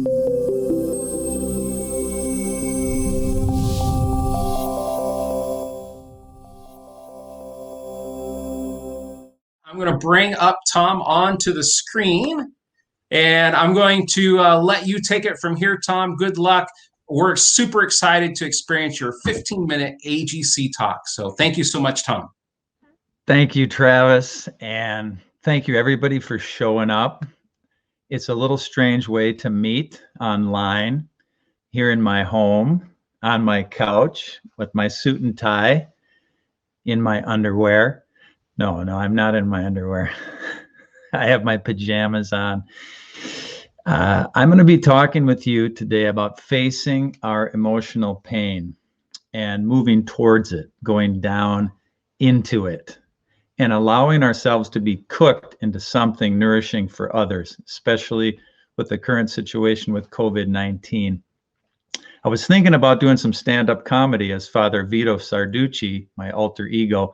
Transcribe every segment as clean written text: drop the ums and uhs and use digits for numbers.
I'm going to bring up Tom onto the screen, and I'm going to let you take it from here, Tom. Good luck. We're super excited to experience your 15-minute AGC talk. So thank you so much, Tom. Thank you, Travis, and thank you everybody for showing up. It's a little strange way to meet online here in my home, on my couch with my suit and tie, in my underwear. No, I'm not in my underwear. I have my pajamas on. I'm going to be talking with you today about facing our emotional pain and moving towards it, going down into it, and allowing ourselves to be cooked into something nourishing for others, especially with the current situation with COVID-19. I was thinking about doing some stand-up comedy as Father Vito Sarducci, my alter ego,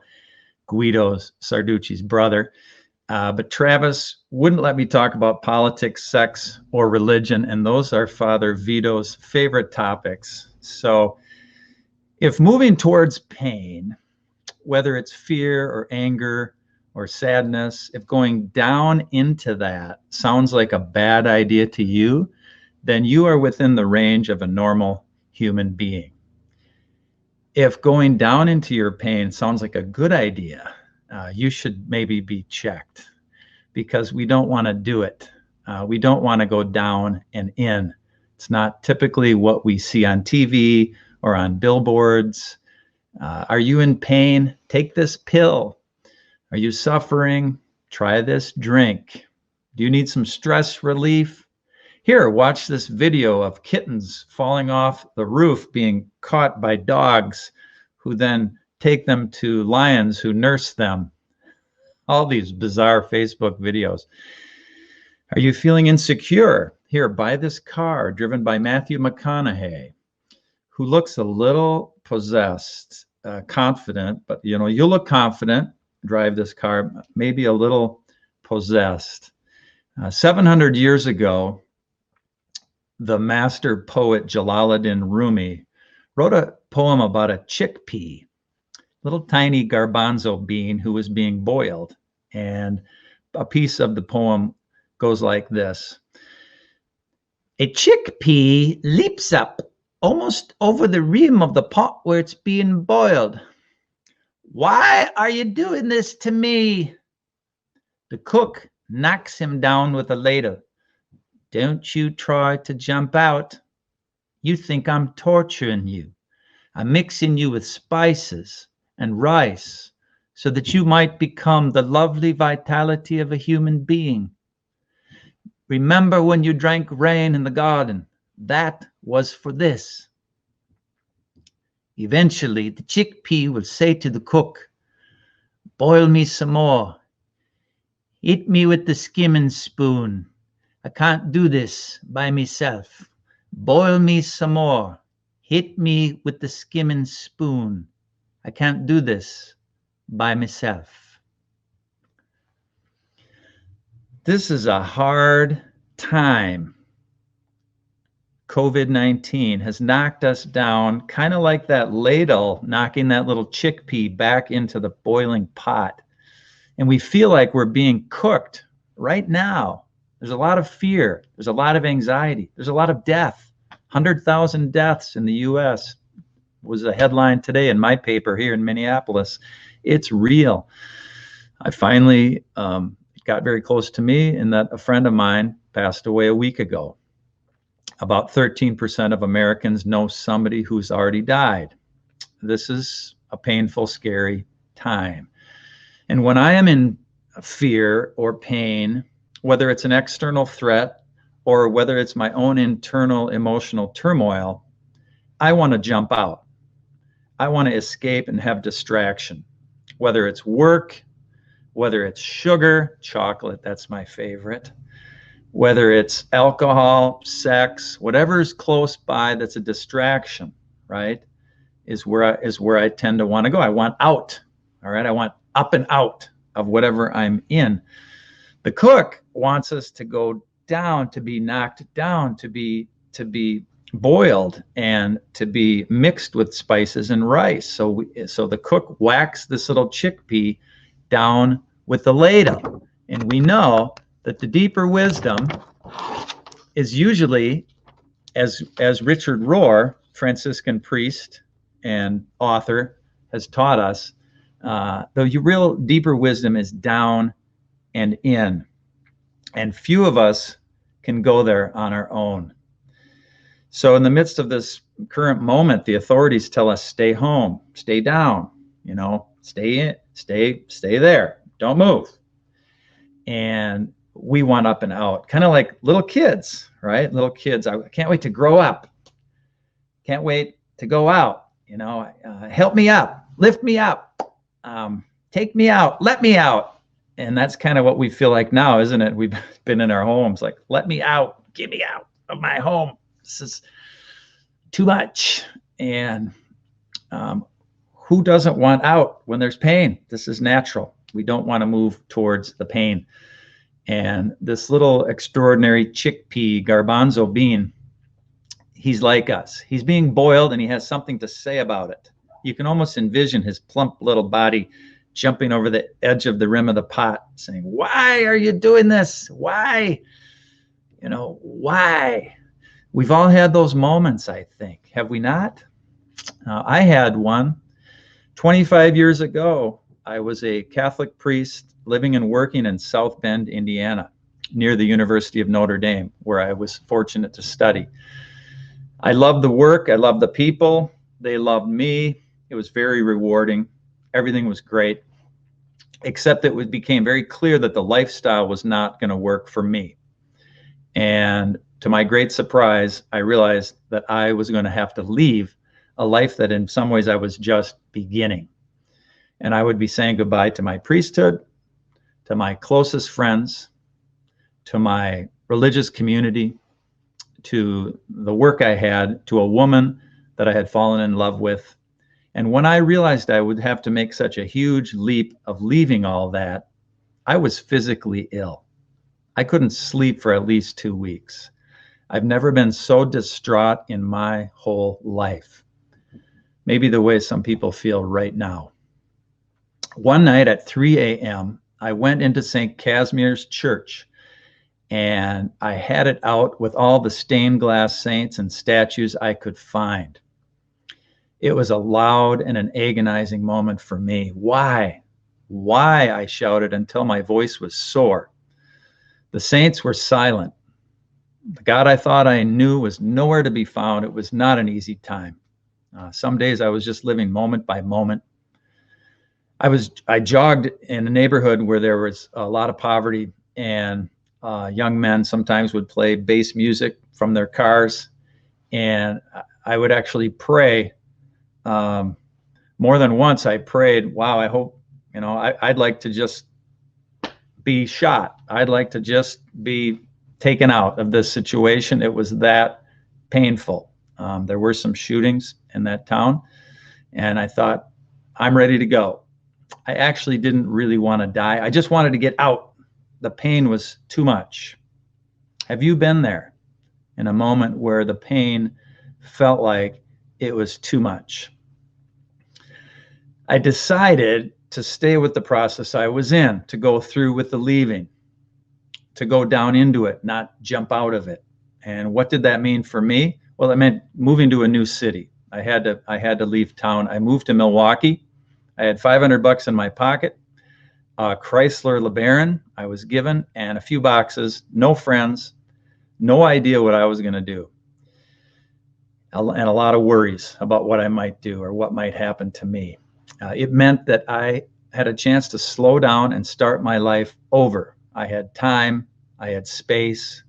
Guido Sarducci's brother. But Travis wouldn't let me talk about politics, sex, or religion, and those are Father Vito's favorite topics. So if moving towards pain, whether it's fear or anger or sadness, if going down into that sounds like a bad idea to you, then you are within the range of a normal human being. If going down into your pain sounds like a good idea, you should maybe be checked, because we don't want to do it. We don't want to go down and in. It's not typically what we see on TV or on billboards. Are you in pain? Take this pill. Are you suffering? Try this drink. Do you need some stress relief? Here, watch this video of kittens falling off the roof being caught by dogs who then take them to lions who nurse them. All these bizarre Facebook videos. Are you feeling insecure? Here, buy this car driven by Matthew McConaughey, who looks a little possessed, confident, but you look confident, drive this car, maybe a little possessed. 700 years ago, the master poet Jalaluddin Rumi wrote a poem about a chickpea, little tiny garbanzo bean who was being boiled. And a piece of the poem goes like this. A chickpea leaps up almost over the rim of the pot where it's being boiled. Why are you doing this to me? The cook knocks him down with a ladle. Don't you try to jump out. You think I'm torturing you. I'm mixing you with spices and rice so that you might become the lovely vitality of a human being. Remember when you drank rain in the garden? That was for this. Eventually, the chickpea will say to the cook, boil me some more. Eat me with the skimming spoon. I can't do this by myself. Boil me some more. Hit me with the skimming spoon. I can't do this by myself. This is a hard time. COVID-19 has knocked us down, kind of like that ladle knocking that little chickpea back into the boiling pot. And we feel like we're being cooked right now. There's a lot of fear. There's a lot of anxiety. There's a lot of death. 100,000 deaths in the U.S. was a headline today in my paper here in Minneapolis. It's real. I finally it got very close to me in that a friend of mine passed away a week ago. About 13% of Americans know somebody who's already died. This is a painful, scary time. And when I am in fear or pain, whether it's an external threat or whether it's my own internal emotional turmoil, I want to jump out. I want to escape and have distraction, whether it's work, whether it's sugar, chocolate, that's my favorite, whether it's alcohol, sex, whatever's close by that's a distraction, right, is where I tend to want to go. I want out, all right? I want up and out of whatever I'm in. The cook wants us to go down, to be knocked down, to be boiled, and to be mixed with spices and rice. So the cook whacks this little chickpea down with the ladle, and we know that the deeper wisdom is usually, as Richard Rohr, Franciscan priest and author, has taught us, the real deeper wisdom is down and in. And few of us can go there on our own. So in the midst of this current moment, the authorities tell us, stay home, stay down, stay in, stay there, don't move. And we want up and out, kind of like little kids, right? Little kids, I can't wait to grow up. Can't wait to go out, help me up, lift me up, take me out, let me out. And that's kind of what we feel like now, isn't it? We've been in our homes, like, let me out, get me out of my home. This is too much. And who doesn't want out when there's pain? This is natural. We don't want to move towards the pain. And this little extraordinary chickpea, garbanzo bean, he's like us. He's being boiled and he has something to say about it. You can almost envision his plump little body jumping over the edge of the rim of the pot, saying, why are you doing this? Why? Why? We've all had those moments, I think. Have we not? I had one 25 years ago. I was a Catholic priest living and working in South Bend, Indiana, near the University of Notre Dame, where I was fortunate to study. I loved the work. I loved the people. They loved me. It was very rewarding. Everything was great, except it became very clear that the lifestyle was not going to work for me. And to my great surprise, I realized that I was going to have to leave a life that in some ways I was just beginning. And I would be saying goodbye to my priesthood, to my closest friends, to my religious community, to the work I had, to a woman that I had fallen in love with. And when I realized I would have to make such a huge leap of leaving all that, I was physically ill. I couldn't sleep for at least 2 weeks. I've never been so distraught in my whole life. Maybe the way some people feel right now. One night at 3 a.m., I went into St. Casimir's Church, and I had it out with all the stained glass saints and statues I could find. It was a loud and an agonizing moment for me. Why? Why? I shouted until my voice was sore. The saints were silent. The God I thought I knew was nowhere to be found. It was not an easy time. Some days I was just living moment by moment. I jogged in a neighborhood where there was a lot of poverty, and young men sometimes would play bass music from their cars, and I would actually pray. More than once I prayed, wow, I hope, I'd like to just be shot. I'd like to just be taken out of this situation. It was that painful. There were some shootings in that town, and I thought, I'm ready to go. I actually didn't really want to die. I just wanted to get out. The pain was too much. Have you been there in a moment where the pain felt like it was too much? I decided to stay with the process I was in, to go through with the leaving, to go down into it, not jump out of it. And what did that mean for me? Well, it meant moving to a new city. I had to leave town. I moved to Milwaukee. I had $500 in my pocket, a Chrysler LeBaron I was given, and a few boxes, no friends, no idea what I was going to do, and a lot of worries about what I might do or what might happen to me. It meant that I had a chance to slow down and start my life over. I had time, I had space.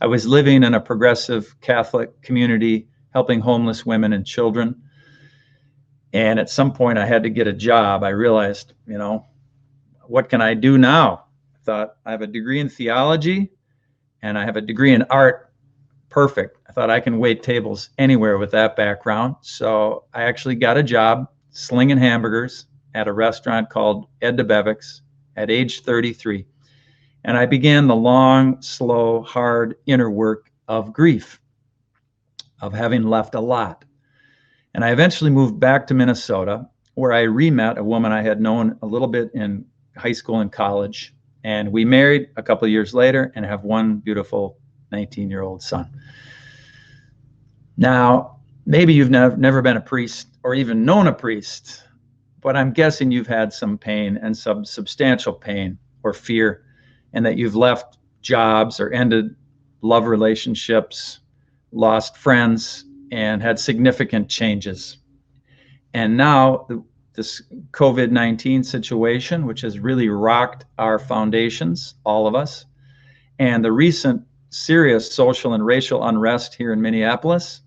I was living in a progressive Catholic community, helping homeless women and children. And at some point I had to get a job. I realized, what can I do now? I thought, I have a degree in theology and I have a degree in art. Perfect. I thought I can wait tables anywhere with that background. So I actually got a job slinging hamburgers at a restaurant called Ed DeBevick's at age 33. And I began the long, slow, hard inner work of grief, of having left a lot. And I eventually moved back to Minnesota, where I re-met a woman I had known a little bit in high school and college. And we married a couple of years later and have one beautiful 19-year-old son. Now, maybe you've never been a priest or even known a priest, but I'm guessing you've had some pain and some substantial pain or fear, and that you've left jobs or ended love relationships, lost friends, and had significant changes. And now this COVID-19 situation, which has really rocked our foundations, all of us, and the recent serious social and racial unrest here in Minneapolis,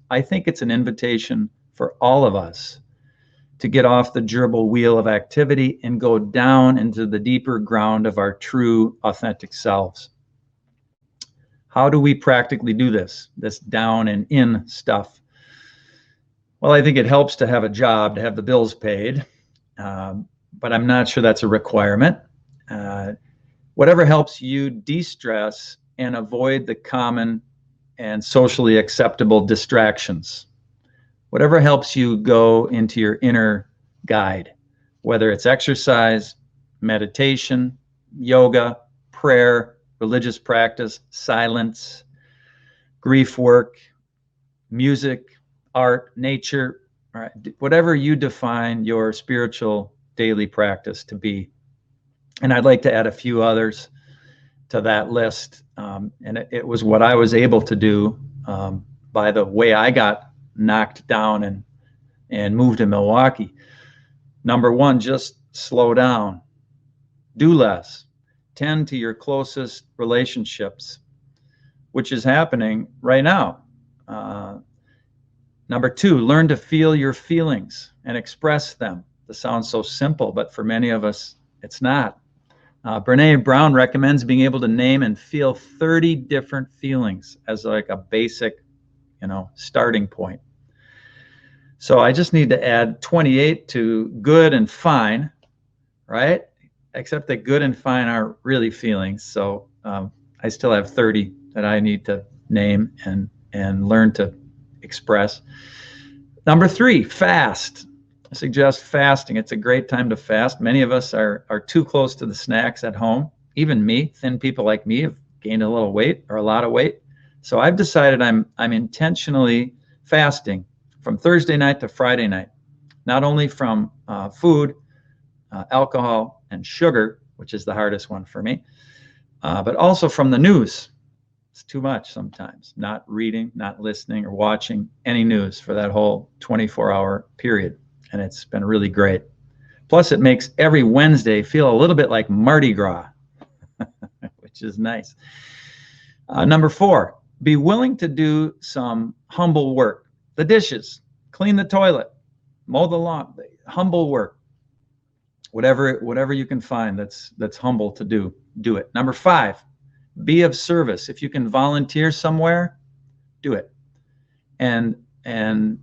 I think it's an invitation for all of us to get off the gerbil wheel of activity and go down into the deeper ground of our true, authentic selves. How do we practically do this down and in stuff? Well, I think it helps to have a job, to have the bills paid, but I'm not sure that's a requirement. Whatever helps you de-stress and avoid the common and socially acceptable distractions. Whatever helps you go into your inner guide, whether it's exercise, meditation, yoga, prayer, religious practice, silence, grief work, music, art, nature, right? Whatever you define your spiritual daily practice to be. And I'd like to add a few others to that list. And it was what I was able to do by the way I got knocked down and moved to Milwaukee. Number one, just slow down, do less, tend to your closest relationships, which is happening right now. Number two, learn to feel your feelings and express them. This sounds so simple, but for many of us, it's not. Brene Brown recommends being able to name and feel 30 different feelings as like a basic, starting point. So I just need to add 28 to good and fine, right? Except that good and fine aren't really feelings. So I still have 30 that I need to name and learn to express. Number three, fast. I suggest fasting. It's a great time to fast. Many of us are too close to the snacks at home. Even me, thin people like me have gained a little weight or a lot of weight. So I've decided I'm intentionally fasting from Thursday night to Friday night, not only from food, alcohol, and sugar, which is the hardest one for me, but also from the news. It's too much sometimes, not reading, not listening, or watching any news for that whole 24-hour period. And it's been really great. Plus, it makes every Wednesday feel a little bit like Mardi Gras, which is nice. Number four, be willing to do some humble work. The dishes, clean the toilet, mow the lawn, humble work. Whatever you can find that's humble to do it. Number five, be of service. If you can volunteer somewhere, do it. And the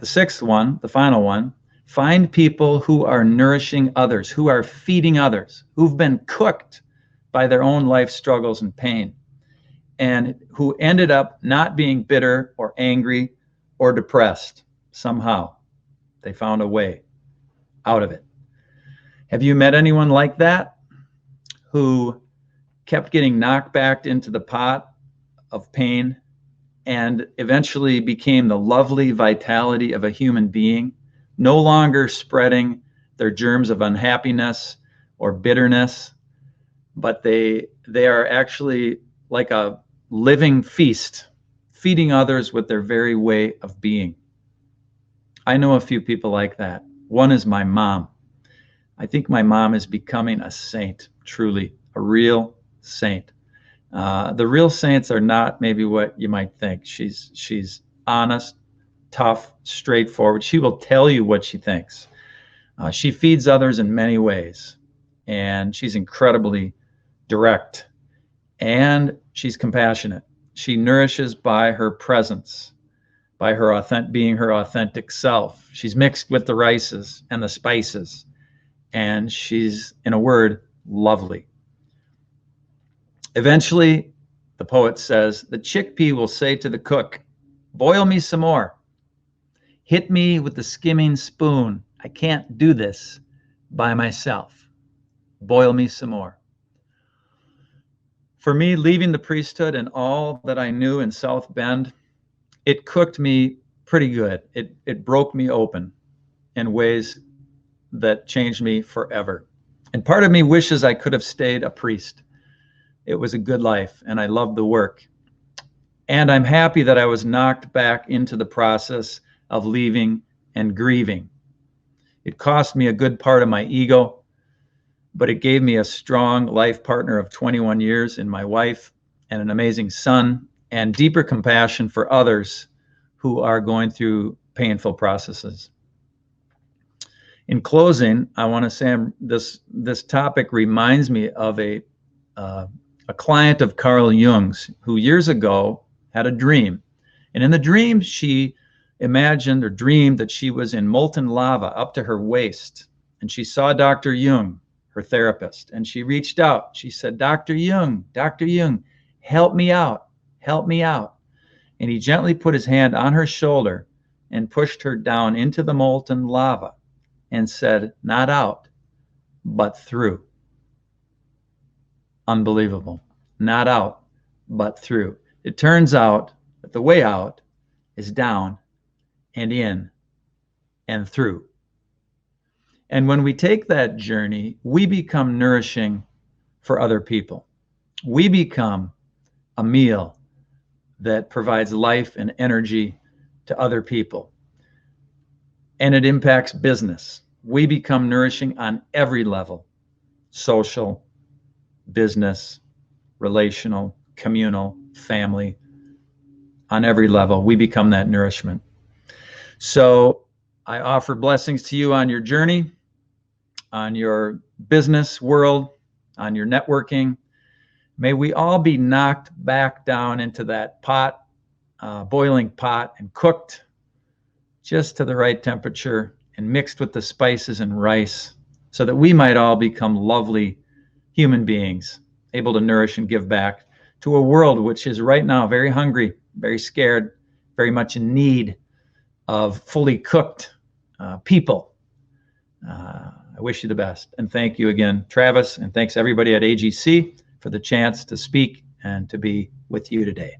sixth one, the final one, find people who are nourishing others, who are feeding others, who've been cooked by their own life struggles and pain, and who ended up not being bitter or angry or depressed. Somehow they found a way out of it. Have you met anyone like that who kept getting knocked back into the pot of pain and eventually became the lovely vitality of a human being, no longer spreading their germs of unhappiness or bitterness, but they are actually like a living feast, feeding others with their very way of being? I know a few people like that. One is my mom. I think my mom is becoming a saint, truly, a real saint. The real saints are not maybe what you might think. She's honest, tough, straightforward. She will tell you what she thinks. She feeds others in many ways, and she's incredibly direct, and she's compassionate. She nourishes by her presence, by her being her authentic self. She's mixed with the rices and the spices, and she's, in a word, lovely. Eventually, the poet says, the chickpea will say to the cook, boil me some more. Hit me with the skimming spoon. I can't do this by myself. Boil me some more. For me, leaving the priesthood and all that I knew in South Bend, it cooked me pretty good. It broke me open in ways that changed me forever. And part of me wishes I could have stayed a priest. It was a good life, and I loved the work. And I'm happy that I was knocked back into the process of leaving and grieving. It cost me a good part of my ego, but it gave me a strong life partner of 21 years in my wife and an amazing son and deeper compassion for others who are going through painful processes. In closing, I want to say this topic reminds me of a client of Carl Jung's who years ago had a dream. And in the dream, she imagined or dreamed that she was in molten lava up to her waist. And she saw Dr. Jung, her therapist, and she reached out. She said, Dr. Jung, help me out, help me out. And he gently put his hand on her shoulder and pushed her down into the molten lava and said, not out, but through. Unbelievable. Not out, but through. It turns out that the way out is down and in and through. And when we take that journey, we become nourishing for other people. We become a meal that provides life and energy to other people. And it impacts business. We become nourishing on every level: social, business, relational, communal, family. On every level, we become that nourishment. So I offer blessings to you on your journey, on your business world, on your networking. May we all be knocked back down into that pot, boiling pot, and cooked just to the right temperature and mixed with the spices and rice so that we might all become lovely human beings, able to nourish and give back to a world which is right now very hungry, very scared, very much in need of fully cooked people. I wish you the best. And thank you again, Travis, and thanks everybody at AGC for the chance to speak and to be with you today.